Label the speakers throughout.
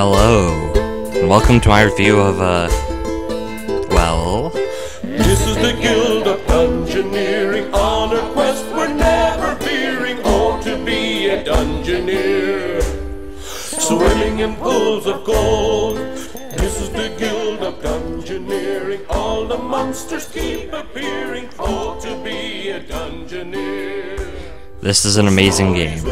Speaker 1: Hello, and welcome to my review of, well...
Speaker 2: This is the Guild of Doungeoneering. On a quest we're never veering. Oh, to be a Doungeoneer, swimming in pools of gold. This is the Guild of Doungeoneering. All the monsters keep appearing. Oh, to be a Doungeoneer.
Speaker 1: This is an amazing game.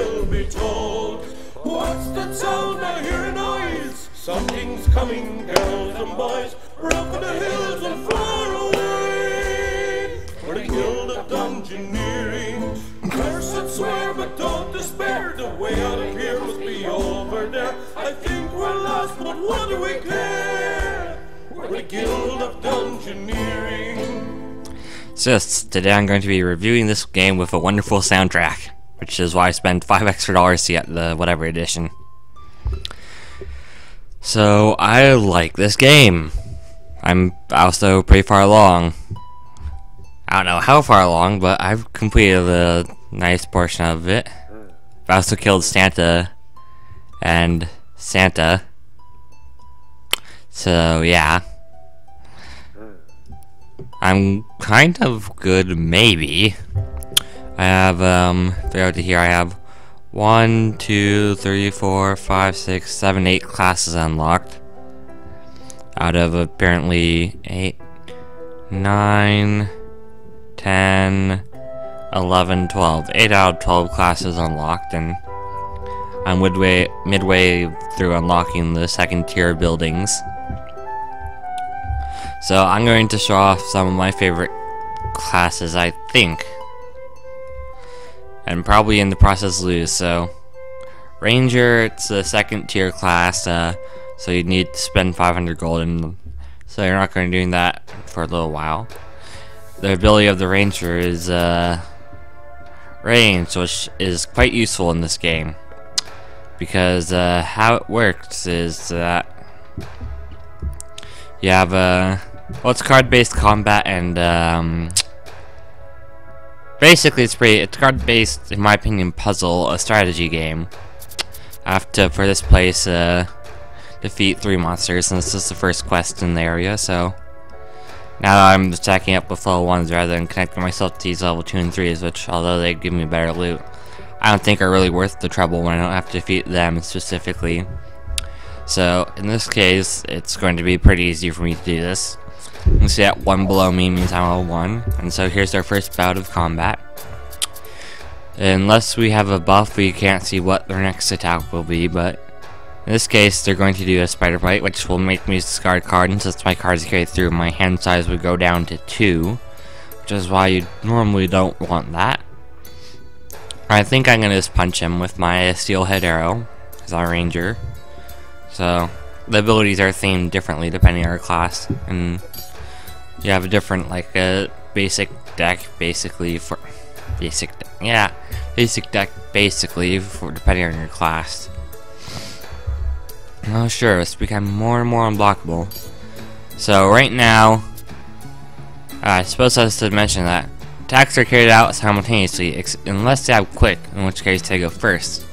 Speaker 2: What's that sound? I hear a noise. Something's coming, girls and boys. We're up in the hills and far away. We're the Guild of Doungeoneering. Curse and swear, but don't despair. The way out of here must be over there. I think we're lost, but what do we care? We're the Guild of Doungeoneering.
Speaker 1: So today I'm going to be reviewing this game with a wonderful soundtrack, which is why I spent $5 extra to get the whatever edition. So I like this game. I'm also pretty far along. I don't know how far along, but I've completed a nice portion of it. I also killed Santa and Santa. So yeah. I'm kind of good, maybe. I have, throughout here I have 1, 2, 3, 4, 5, 6, 7, 8 classes unlocked. Out of apparently 8, 9, 10, 11, 12. 8 out of 12 classes unlocked, and I'm midway through unlocking the second tier buildings. So I'm going to show off some of my favorite classes, I think. And probably in the process lose. So Ranger, it's a second tier class, so you need to spend 500 gold, and so you're not going to be doing that for a little while. The ability of the Ranger is range, which is quite useful in this game, because how it works is that you have well, it's card-based combat, and basically it's card-based, in my opinion, puzzle, a strategy game. I have to, for this place, defeat 3 monsters, and this is the first quest in the area, so now I'm just stacking up with level 1s rather than connecting myself to these level 2 and 3s, which, although they give me better loot, I don't think are really worth the trouble when I don't have to defeat them specifically. So, in this case, it's going to be pretty easy for me to do this. You can see that 1 below me means I'm level 1, and so here's our first bout of combat. Unless we have a buff, we can't see what their next attack will be, but in this case, they're going to do a spider bite, which will make me discard a card, and since my cards carry through, my hand size would go down to 2, which is why you normally don't want that. I think I'm going to just punch him with my steelhead arrow, as our ranger. So, the abilities are themed differently depending on your class, and you have a different, like, a basic deck, basically, for basic deck, basically, for depending on your class. Oh sure, it's becoming more and more unblockable. So right now, I suppose I should mention that attacks are carried out simultaneously, unless they have quick, in which case they go first.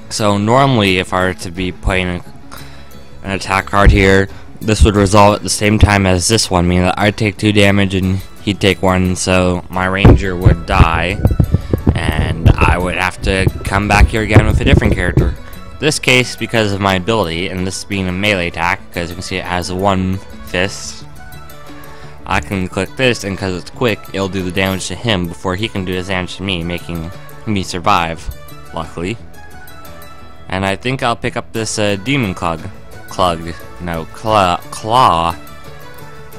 Speaker 1: So normally, if I were to be playing an attack card here, this would resolve at the same time as this one, meaning that I'd take 2 damage and he'd take 1, so my ranger would die, and I would have to come back here again with a different character. This case, because of my ability, and this being a melee attack, because you can see it has 1 fist, I can click this, and because it's quick, it'll do the damage to him before he can do his damage to me, making me survive, luckily. And I think I'll pick up this demon claw.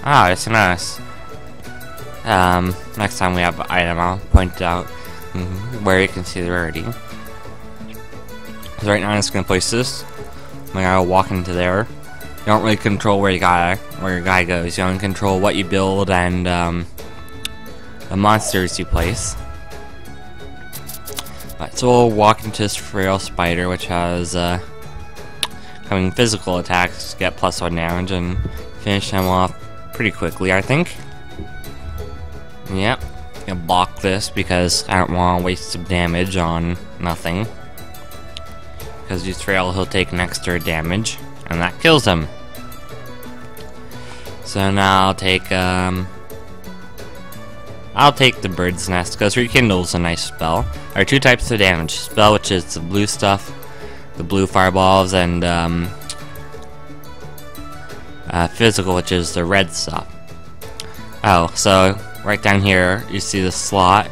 Speaker 1: Ah, it's nice. Next time we have an item, I'll point out where you can see the rarity. So right now I'm just gonna place this. I'm gonna walk into there. You don't really control where your guy goes. You only control what you build and the monsters you place. Right, so we'll walk into this frail spider, which has coming physical attacks, get +1 damage, and finish him off pretty quickly, I think. Yep, gonna block this because I don't want to waste some damage on nothing. because you trail, he'll take an extra damage, and that kills him. So now I'll take the bird's nest because rekindle's a nice spell. There are two types of damage: spell, which is the blue stuff, the blue fireballs, and physical, which is the red stuff. Oh, so right down here you see the slot.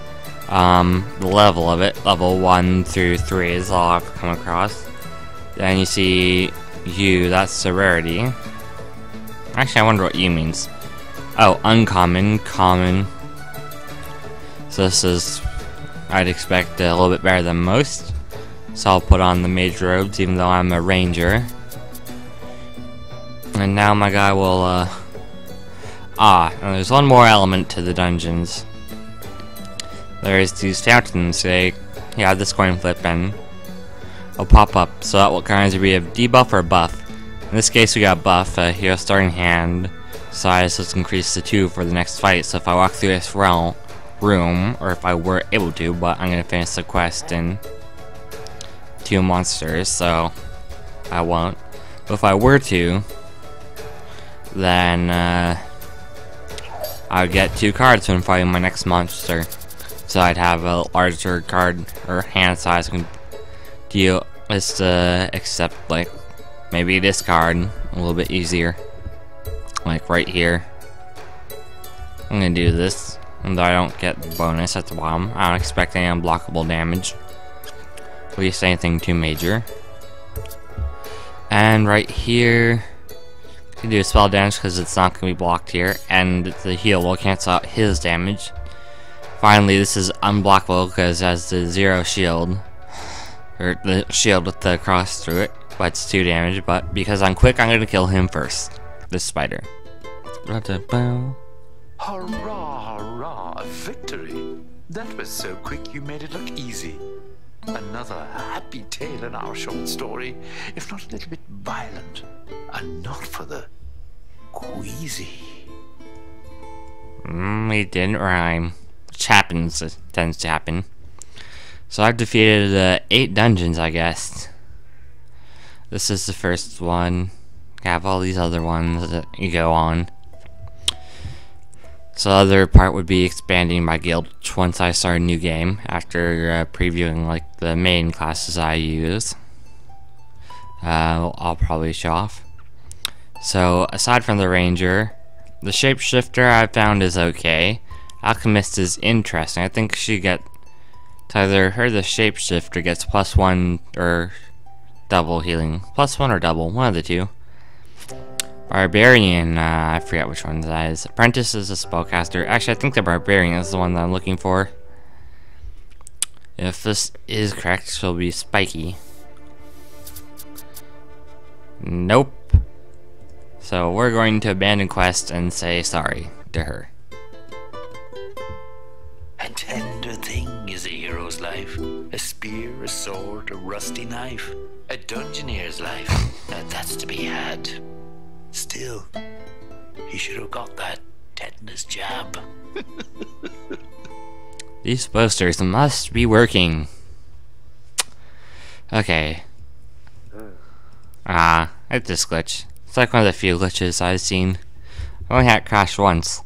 Speaker 1: The level of it, level 1 through 3 is all I've come across. Then you see U, that's the rarity. Actually, I wonder what U means. Oh, uncommon, common. So this is, I'd expect a little bit better than most. So I'll put on the mage robes, even though I'm a ranger. And now my guy will, and there's one more element to the dungeons. There's these fountains. They have this coin flip and it'll pop up. So that will kind of be a debuff or a buff. In this case, we got buff. Hero starting hand size. Let's increase to 2 for the next fight. So if I walk through this room, or if I were able to, but I'm gonna finish the quest in 2 monsters, so I won't. But if I were to, then I would get 2 cards when fighting my next monster. So I'd have a larger card or hand size I can deal with, except like maybe this card a little bit easier, like right here. I'm gonna do this, although I don't get the bonus at the bottom. I don't expect any unblockable damage, at least anything too major. And right here, you can do a spell damage because it's not gonna be blocked here, and the heal will cancel out his damage. Finally, this is unblockable because it has the 0 shield, or the shield with the cross through it, but it's 2 damage. But because I'm quick, I'm gonna kill him first. This spider.
Speaker 3: Hurrah, hurrah, victory! That was so quick you made it look easy. Another happy tale in our short story, if not a little bit violent, and not for the queasy.
Speaker 1: It didn't rhyme. Which happens, it tends to happen. So I've defeated 8 dungeons, I guess. This is the first one. I have all these other ones that you go on. So the other part would be expanding my guild once I start a new game, after previewing like the main classes I use. I'll probably show off. So aside from the ranger, the shapeshifter I found is okay. Alchemist is interesting. I think she gets either her, the shapeshifter gets +1 or double healing. +1 or double, one of the two. Barbarian, I forget which one that is. Apprentice is a spellcaster. Actually, I think the Barbarian is the one that I'm looking for. If this is correct, she'll be spiky. Nope. So we're going to abandon quest and say sorry to her.
Speaker 3: A tender thing is a hero's life. A spear, a sword, a rusty knife. A dungeoneer's life. Now that's to be had. Still, he should have got that tetanus jab.
Speaker 1: These posters must be working. Okay. It's this glitch. It's like one of the few glitches I've seen. I only had it crash once.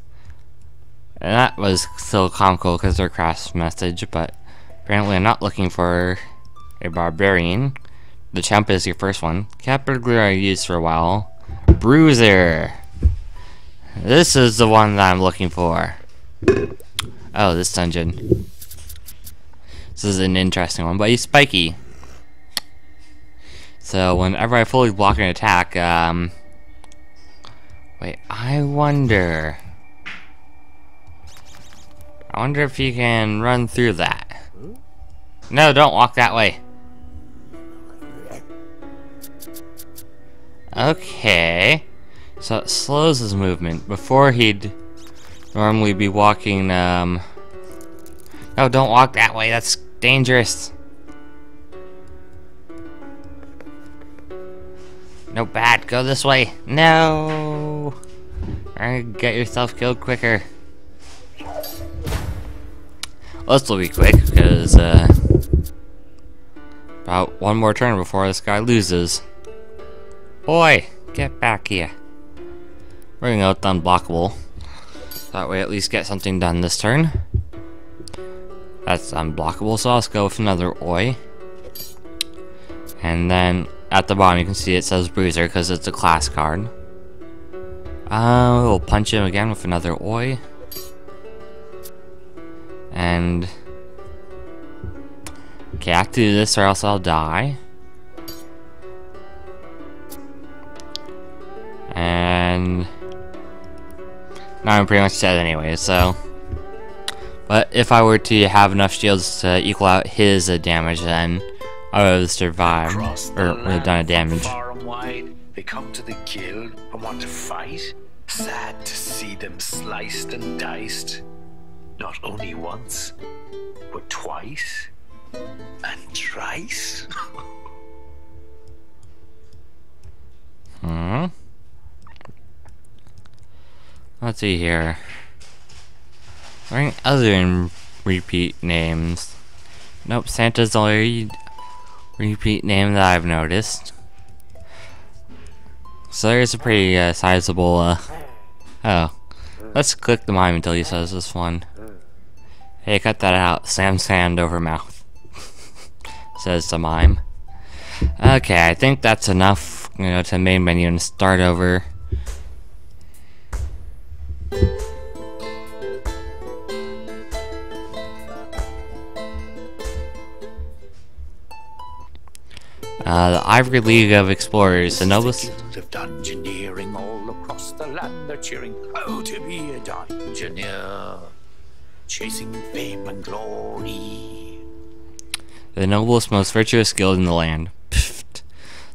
Speaker 1: And that was still comical because of their crash message, but apparently I'm not looking for a barbarian. The chump is your first one. Capital I used for a while. Bruiser. This is the one that I'm looking for. Oh, this dungeon. This is an interesting one, but he's spiky. So whenever I fully block an attack, wait, I wonder if you can run through that. No, don't walk that way. Okay. So it slows his movement. Before he'd normally be walking, no, don't walk that way, that's dangerous. No, bad, go this way. No! Get yourself killed quicker. Well, this will be quick, because, About one more turn before this guy loses. Boy, get back here. We're gonna go with unblockable. That way at least get something done this turn. That's unblockable, so let's go with another Oi. And then at the bottom you can see it says Bruiser because it's a class card. We'll punch him again with another Oi. And okay, I have to do this or else I'll die. And now I'm pretty much dead anyway, so. But if I were to have enough shields to equal out his damage, then I would have survived, or would have done a damage.
Speaker 3: Far and wide, they come to the guild and want to fight. Sad to see them sliced and diced. Not only once, but twice and thrice.
Speaker 1: Let's see here. Any other repeat names? Nope, Santa's the only repeat name that I've noticed. So there's a pretty sizable, oh. Let's click the mime until he says this one. Hey, cut that out. Sam's hand over mouth. Says the mime. Okay, I think that's enough. I'm gonna go to the main menu and start over. The Ivory League of Explorers, the noblest
Speaker 3: Guild of Doungeoneering all across the land are cheering, oh, to be a Doungeoneer, chasing fame and glory.
Speaker 1: The noblest, most virtuous guild in the land. Pfft.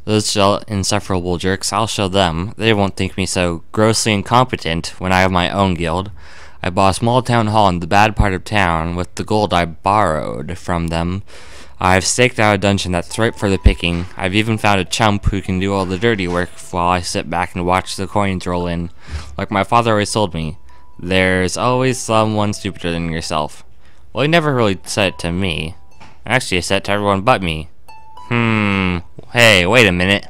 Speaker 1: Those insufferable jerks, I'll show them. They won't think me so grossly incompetent when I have my own guild. I bought a small town hall in the bad part of town with the gold I borrowed from them. I've staked out a dungeon that's ripe for the picking. I've even found a chump who can do all the dirty work while I sit back and watch the coins roll in. Like my father always told me, there's always someone stupider than yourself. Well, he never really said it to me. Actually, he said it to everyone but me. Hey, wait a minute.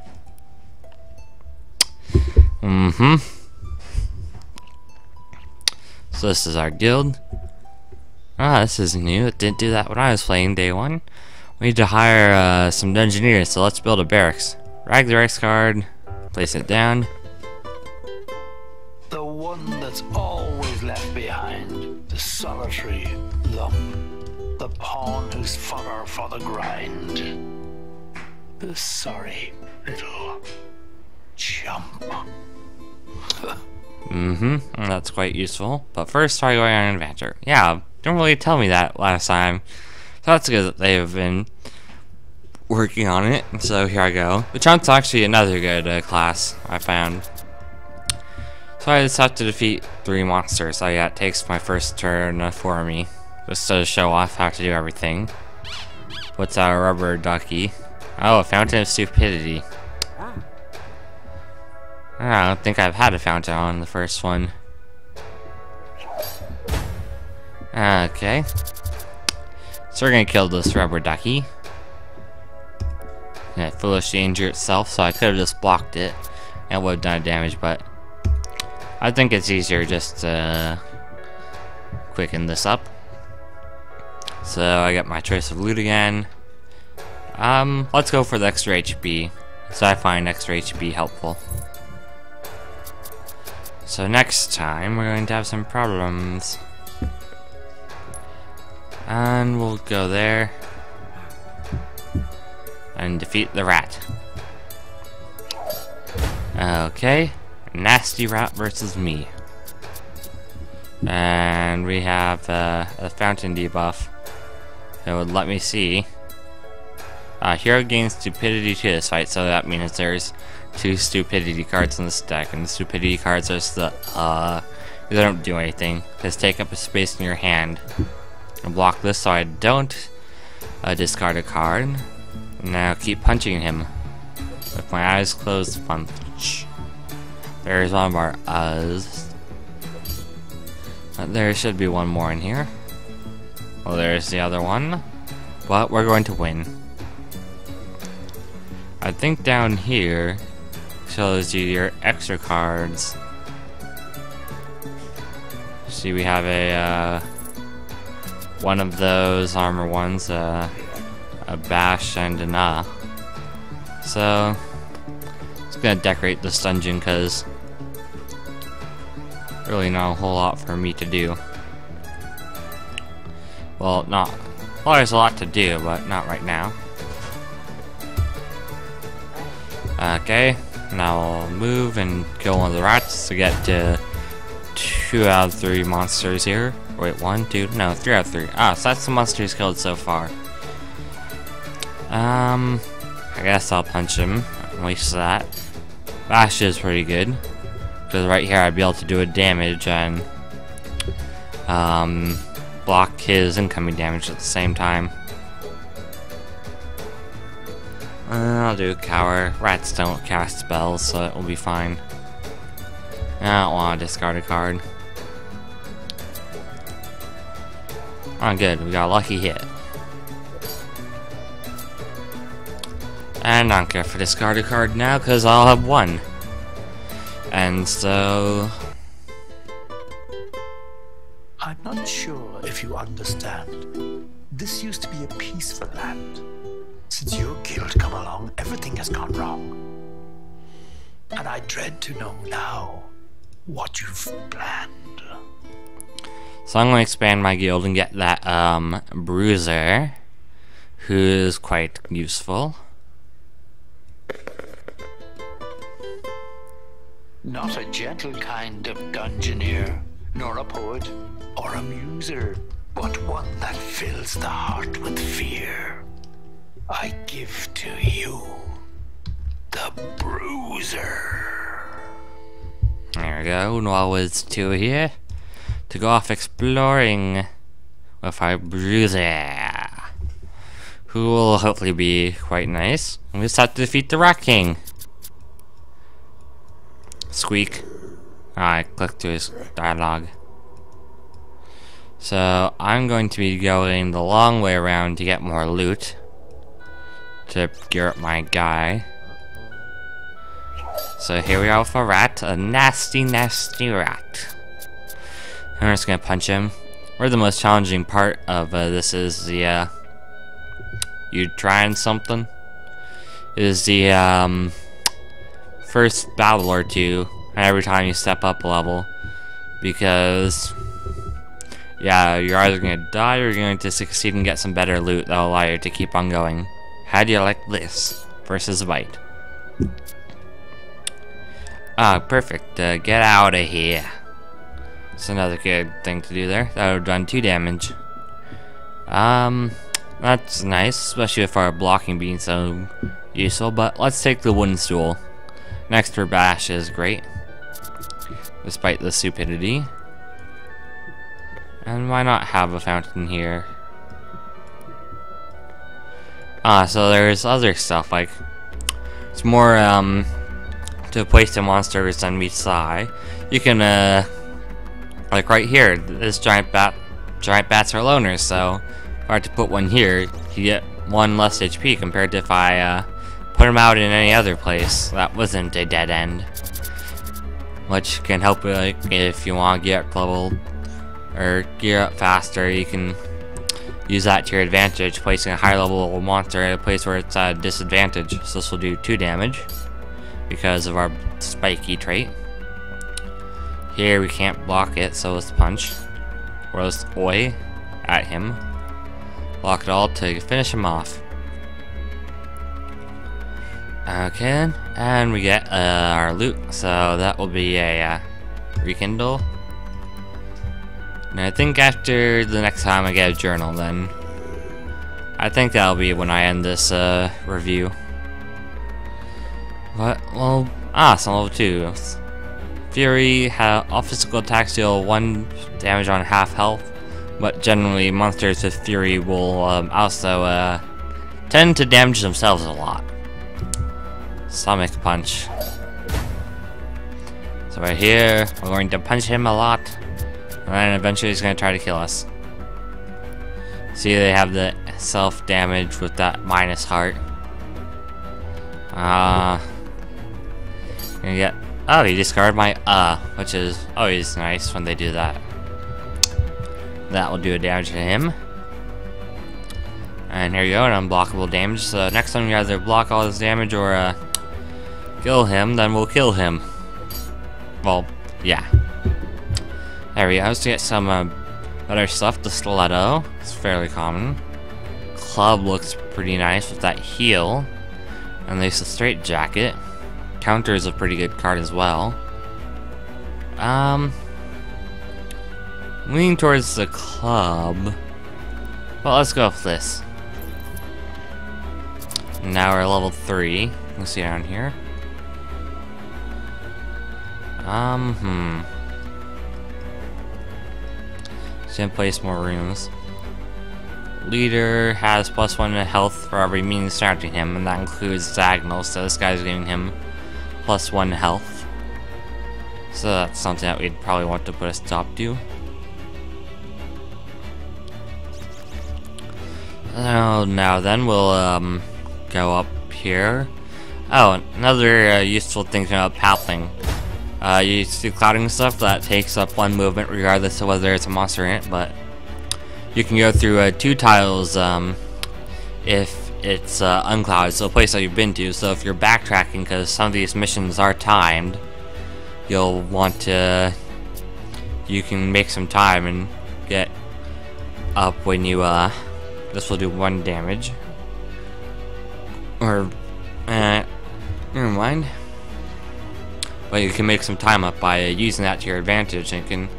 Speaker 1: So this is our guild. Ah, this is new. It didn't do that when I was playing day one. We need to hire some Doungeoneers, so let's build a barracks. Drag the barracks card, place it down.
Speaker 3: The one that's always left behind, the solitary lump, the pawn who's fodder for the grind, the sorry little chump.
Speaker 1: That's quite useful. But first, try going on an adventure. Yeah, didn't really tell me that last time. So that's good that they've been working on it. So here I go. The chump's actually another good class I found. So I just have to defeat 3 monsters. So yeah, it takes my first turn for me. Just to show off how to do everything. What's our rubber ducky? Oh, a fountain of stupidity. I don't think I've had a fountain on the first one. Okay. So we're gonna kill this rubber ducky. Yeah, foolish danger itself, so I could have just blocked it and would have done damage, but I think it's easier just to quicken this up. So I got my choice of loot again. Let's go for the extra HP. So I find extra HP helpful. So next time we're going to have some problems. And we'll go there and defeat the rat. Okay, nasty rat versus me. And we have a fountain debuff that would let me see. Hero gains stupidity to this fight, so that means there's 2 stupidity cards in this deck, and the stupidity cards are the they don't do anything. Just take up a space in your hand. And block this so I don't discard a card. Now keep punching him with my eyes closed. Punch. There's one of our there should be one more in here. Well, there's the other one, but we're going to win. I think down here shows you your extra cards. See, we have a one of those armor ones, a bash and an So it's gonna decorate this dungeon because really not a whole lot for me to do. Well, there's a lot to do, but not right now. Okay, now I'll move and kill one of the rats to get to 2 out of 3 monsters here. Wait, 1, 2, no, 3 out of 3. Ah, so that's the monsters killed so far. I guess I'll punch him, at least that. Bash is pretty good, because right here I'd be able to do a damage and block his incoming damage at the same time. I'll do Cower. Rats don't cast spells, so it will be fine. I don't want to discard a card. Oh, good. We got a lucky hit. And I don't care for discard a card now, because I'll have 1. And so...
Speaker 3: I'm not sure if you understand. This used to be a peaceful land. Since your guild come along, everything has gone wrong. And I dread to know now what you've planned.
Speaker 1: So I'm going to expand my guild and get that bruiser, who is quite useful.
Speaker 3: Not a gentle kind of dungeoneer, nor a poet or a muser, but one that fills the heart with fear. I give to you the bruiser.
Speaker 1: There we go. Now it's 2 here to go off exploring with our bruiser, who will hopefully be quite nice. We just have to defeat the Rat King. Squeak. I clicked to his dialogue. So I'm going to be going the long way around to get more loot to gear up my guy. So here we are with a rat, a nasty, nasty rat. And we're just gonna punch him. Where the most challenging part of this is the you trying something is the first battle or two, and every time you step up a level, because yeah, you're either gonna die or you're going to succeed and get some better loot that'll allow you to keep on going. How do you like this versus bite? Ah, perfect. Get out of here. That's another good thing to do there. That would have done 2 damage. That's nice, especially if our blocking being so useful. But let's take the wooden stool. Next for bash is great, despite the stupidity. And why not have a fountain here? So there's other stuff, like it's more to place the monsters than meets the eye. You can like right here, this giant bats are loners, so if I were to put one here, you get 1 less HP compared to if I put them out in any other place that wasn't a dead end. Which can help, like, if you want to get up level or gear up faster, you can use that to your advantage, placing a higher level monster at a place where it's at a disadvantage. So this will do 2 damage because of our spiky trait. Here we can't block it, so let's punch. Or let's oi at him. Block it all to finish him off. Okay, and we get our loot, so that will be a rekindle. And I think after the next time I get a journal, then I think that'll be when I end this review. What? Well, so level 2. Fury, all physical attacks deal 1 damage on half health, but generally monsters with Fury will also tend to damage themselves a lot. Stomach punch. So right here, we're going to punch him a lot, and then eventually he's going to try to kill us. See, they have the self-damage with that minus heart. Gonna get. Oh, he discarded my which is always nice when they do that. That will do a damage to him. And here you go, an unblockable damage. So next time you either block all his damage or kill him, then we'll kill him. Well, yeah. There we go. Let's get some better stuff. The stiletto. It's fairly common. Club looks pretty nice with that heel. And there's the straight jacket. Counter is a pretty good card as well. Leaning towards the club. Well, let's go with this. Now we're level 3. Let's see down here. Just gonna place more rooms. Leader has +1 to health for every means surrounding him, and that includes diagonal, so this guy's giving him +1 health. So that's something that we'd probably want to put a stop to. Oh, now then we'll go up here. Oh, another useful thing about pathing. You see clouding stuff that takes up 1 movement regardless of whether it's a monster in it, but you can go through 2 tiles if it's unclouded, so a place that you've been to. So if you're backtracking, because some of these missions are timed, you'll want to. You can make some time and get up when you. This will do 1 damage. Or, never mind. But you can make some time up by using that to your advantage, and you can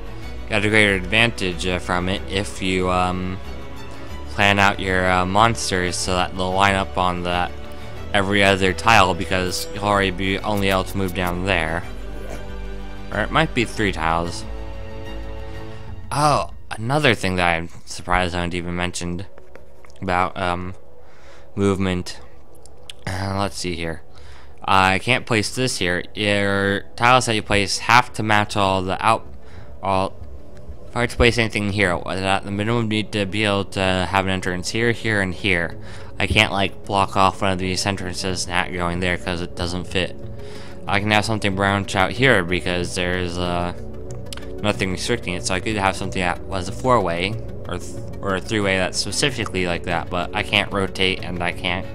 Speaker 1: get a greater advantage from it if you plan out your monsters so that they'll line up on that every other tile, because you'll already be only able to move down there. Or it might be 3 tiles. Oh, another thing that I'm surprised I haven't even mentioned about movement. Let's see here. I can't place this here. Your tiles that you place have to match all the if I were to place anything here, at the minimum need to be able to have an entrance here, here, and here. I can't like block off one of these entrances not going there because it doesn't fit. I can have something branch out here because there's nothing restricting it, so I could have something that was a 4-way or a 3-way that's specifically like that, but I can't rotate and I can't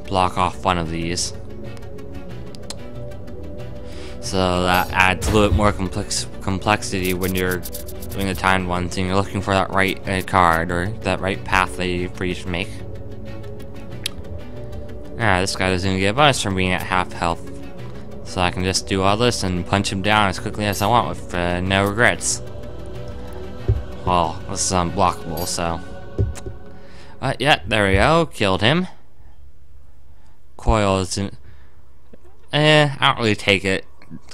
Speaker 1: block off one of these. So that adds a little bit more complexity when you're doing the timed ones and you're looking for that right card or that right path that you for you to make. This guy doesn't even get a bonus from being at half health, so I can just do all this and punch him down as quickly as I want with no regrets. Well, this is unblockable, so. Yeah, there we go. Killed him. Coil isn't. I don't really take it.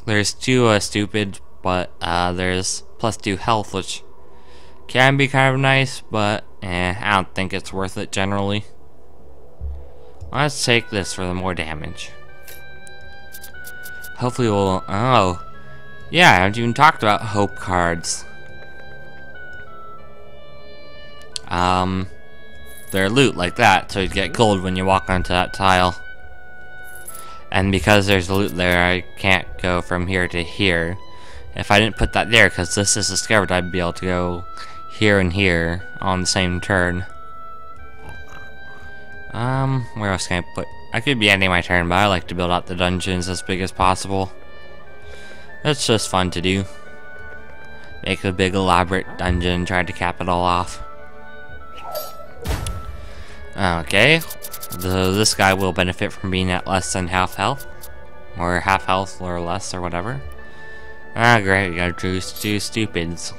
Speaker 1: There's 2 stupid, but there's +2 health, which can be kind of nice, but I don't think it's worth it generally. Let's take this for the more damage. Hopefully we'll. Oh, yeah, I haven't even talked about hope cards. They're loot like that, so you get gold when you walk onto that tile. And because there's loot there, I can't go from here to here. If I didn't put that there, because this is discovered, I'd be able to go here and here on the same turn. Where else can I put? I could be ending my turn, but I like to build out the dungeons as big as possible. It's just fun to do. Make a big elaborate dungeon, try to cap it all off. Okay, so this guy will benefit from being at less than half health, or half health or less, or whatever. Great, we got 2 stupids.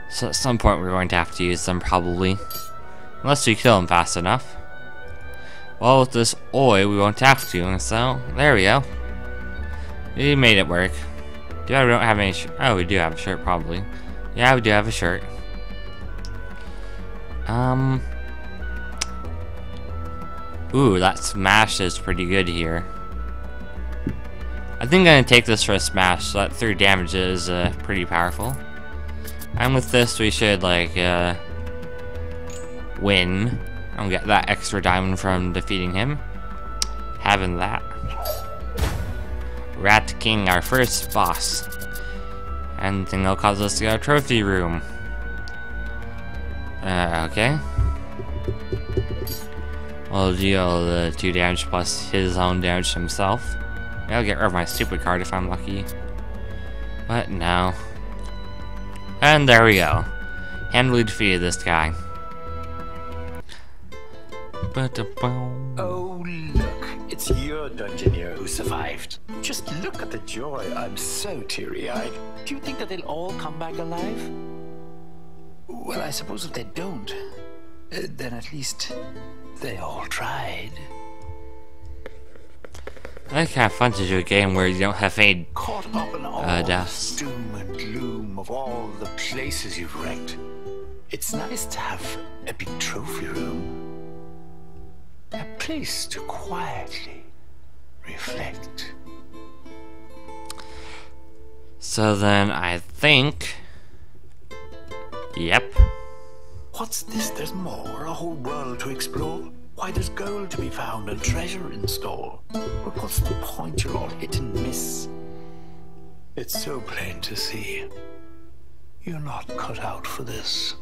Speaker 1: So at some point we're going to have to use them, probably. Unless we kill them fast enough. Well, with this oi, we won't have to, so there we go. We made it work. We don't have any oh, we do have a shirt, probably. Yeah, we do have a shirt. Ooh, that smash is pretty good here. I think I'm gonna take this for a smash, so that 3 damage is pretty powerful. And with this, we should like win. I'll get that extra diamond from defeating him. Having that. Rat King, our first boss. And thing that'll cause us to go to trophy room. Okay. We'll deal the 2 damage plus his own damage himself. I'll get rid of my stupid card if I'm lucky. But no. And there we go. Handily defeated this guy.
Speaker 3: Oh, look. It's your Dungeoneer who survived. Just look at the joy. I'm so teary-eyed. Do you think that they'll all come back alive? Well, I suppose if they don't, then at least they all tried.
Speaker 1: I think it's kind of fun to do a game where you don't have any
Speaker 3: Caught up in all the
Speaker 1: deaths.
Speaker 3: doom and gloom of all the places you've wrecked, it's nice to have a big trophy room. A place to quietly reflect.
Speaker 1: So then I think... Yep.
Speaker 3: What's this? There's more. A whole world to explore. Why, there's gold to be found and treasure in store. But what's the point? You're all hit and miss. It's so plain to see. You're not cut out for this.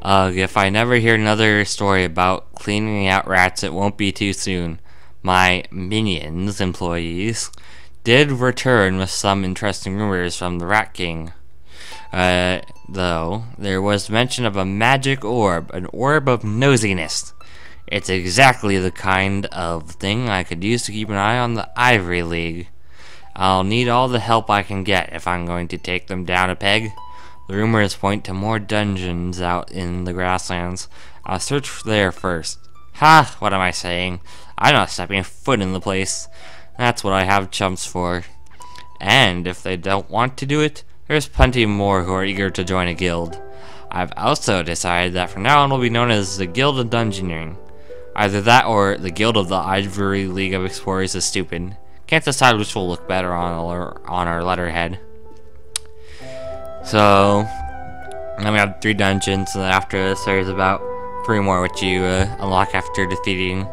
Speaker 1: If I never hear another story about cleaning out rats, it won't be too soon. My Minions employees did return with some interesting rumors from the Rat King. Though, there was mention of a magic orb, an orb of nosiness. It's exactly the kind of thing I could use to keep an eye on the Ivory League. I'll need all the help I can get if I'm going to take them down a peg. The rumors point to more dungeons out in the grasslands. I'll search there first. Ha! What am I saying? I'm not stepping a foot in the place. That's what I have chumps for. And if they don't want to do it, there's plenty more who are eager to join a guild. I've also decided that from now on will be known as the Guild of Doungeoneering. Either that or the Guild of the Ivory League of Explorers is stupid. Can't decide which will look better on our letterhead. So, then we have 3 dungeons, and after this there's about 3 more which you unlock after defeating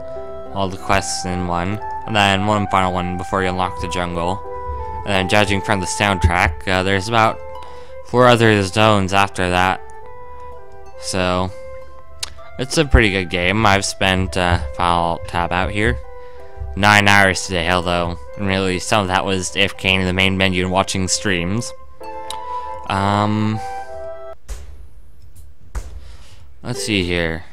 Speaker 1: all the quests in one. And then one final one before you unlock the jungle. And then judging from the soundtrack, there's about 4 other zones after that. So, it's a pretty good game. I've spent, I'll tab out here, 9 hours today, although really some of that was AFKing in the main menu and watching streams. Let's see here.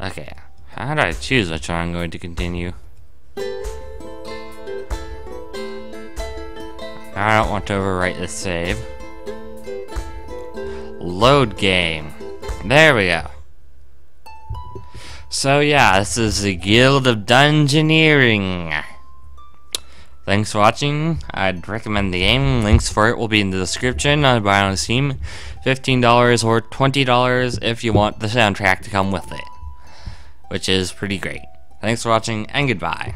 Speaker 1: Okay, how do I choose which one I'm going to continue? I don't want to overwrite this save. Load game. There we go. So yeah, this is the Guild of Doungeoneering. Thanks for watching. I'd recommend the game. Links for it will be in the description. I'd buy it on Steam. $15 or $20 if you want the soundtrack to come with it, which is pretty great. Thanks for watching, and goodbye.